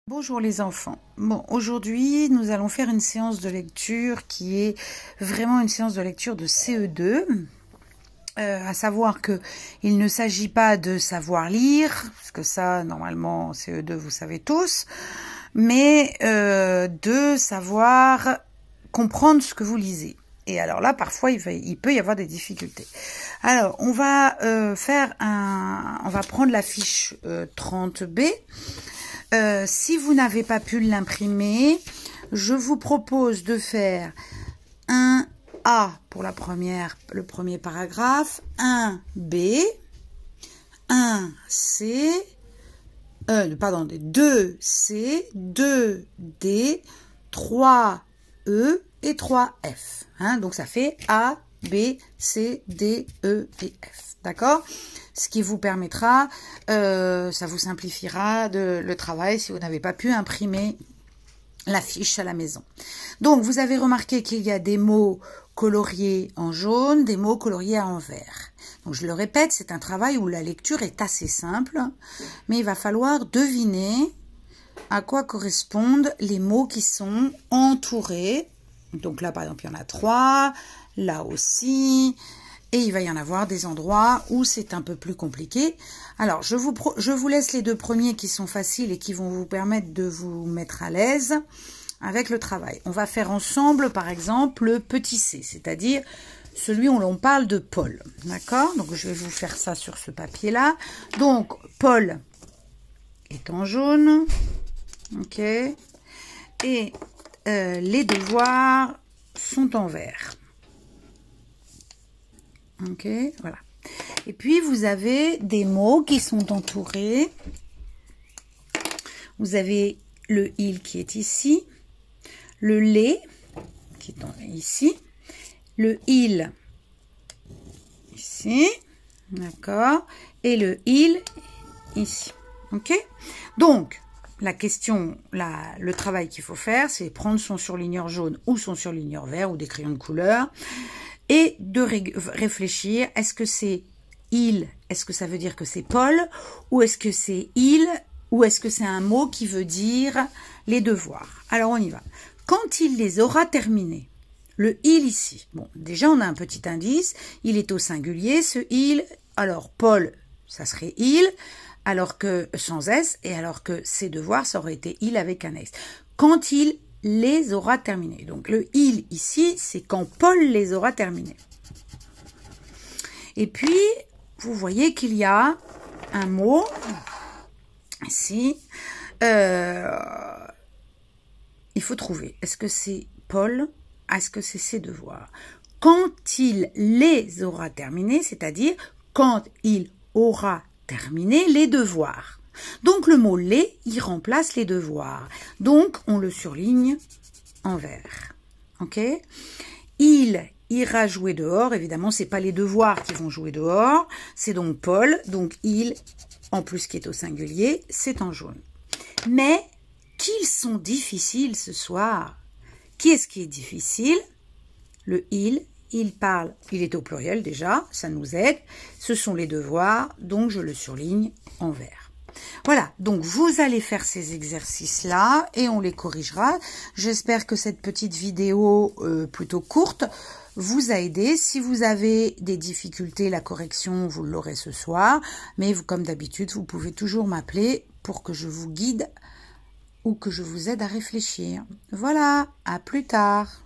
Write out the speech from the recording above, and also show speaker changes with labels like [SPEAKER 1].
[SPEAKER 1] Bonjour les enfants. Bon, aujourd'hui, nous allons faire une séance de lecture qui est vraiment une séance de lecture de CE2. À savoir que il ne s'agit pas de savoir lire, parce que ça, normalement, CE2, vous savez tous, mais de savoir comprendre ce que vous lisez. Et alors là, parfois, il peut y avoir des difficultés. Alors, on va on va prendre la fiche 30B. Si vous n'avez pas pu l'imprimer, je vous propose de faire un A pour le premier paragraphe, un B, un C, 2 C, 2 D, 3 E et 3 F. Donc ça fait A, B, C, D, E et F. D'accord ? Ce qui vous permettra, ça vous simplifiera le travail si vous n'avez pas pu imprimer la fiche à la maison. Donc, vous avez remarqué qu'il y a des mots coloriés en jaune, des mots coloriés en vert. Donc, je le répète, c'est un travail où la lecture est assez simple, mais il va falloir deviner à quoi correspondent les mots qui sont entourés. Donc là, par exemple, il y en a 3, là aussi. Et il va y en avoir des endroits où c'est un peu plus compliqué. Alors, je vous laisse les deux premiers qui sont faciles et qui vont vous permettre de vous mettre à l'aise avec le travail. On va faire ensemble, par exemple, le petit C, c'est-à-dire celui où l'on parle de Paul. D'accord? Donc, je vais vous faire ça sur ce papier-là. Donc, Paul est en jaune. OK? Et les devoirs sont en vert. Ok, voilà. Et puis, vous avez des mots qui sont entourés. Vous avez le « il » qui est ici, le « les » qui est ici, le « il » ici, d'accord, et le « il » ici. Ok? Donc, la question, le travail qu'il faut faire, c'est prendre son surligneur jaune ou son surligneur vert ou des crayons de couleur et de réfléchir, est-ce que c'est il, est-ce que ça veut dire que c'est Paul, ou est-ce que c'est il, ou est-ce que c'est un mot qui veut dire les devoirs. Alors on y va. Quand il les aura terminés, le il ici, bon, déjà on a un petit indice, il est au singulier, ce il, alors Paul, ça serait il, alors que sans S, et alors que ses devoirs, ça aurait été il avec un S. Quand il les aura terminés. Donc, le « il » ici, c'est quand Paul les aura terminés. Et puis, vous voyez qu'il y a un mot, ici, il faut trouver. Est-ce que c'est Paul? Est-ce que c'est ses devoirs? Quand il les aura terminés, c'est-à-dire quand il aura terminé les devoirs. Donc, le mot « les », il remplace les devoirs. Donc, on le surligne en vert. OK? Il ira jouer dehors. Évidemment, ce n'est pas les devoirs qui vont jouer dehors. C'est donc Paul. Donc, il, en plus qui est au singulier, c'est en jaune. Mais, qu'ils sont difficiles ce soir. Qui est-ce qui est difficile? Le il parle, il est au pluriel déjà, ça nous aide. Ce sont les devoirs, donc je le surligne en vert. Voilà, donc vous allez faire ces exercices-là et on les corrigera. J'espère que cette petite vidéo plutôt courte vous a aidé. Si vous avez des difficultés, la correction, vous l'aurez ce soir. Mais vous, comme d'habitude, vous pouvez toujours m'appeler pour que je vous guide ou que je vous aide à réfléchir. Voilà, à plus tard.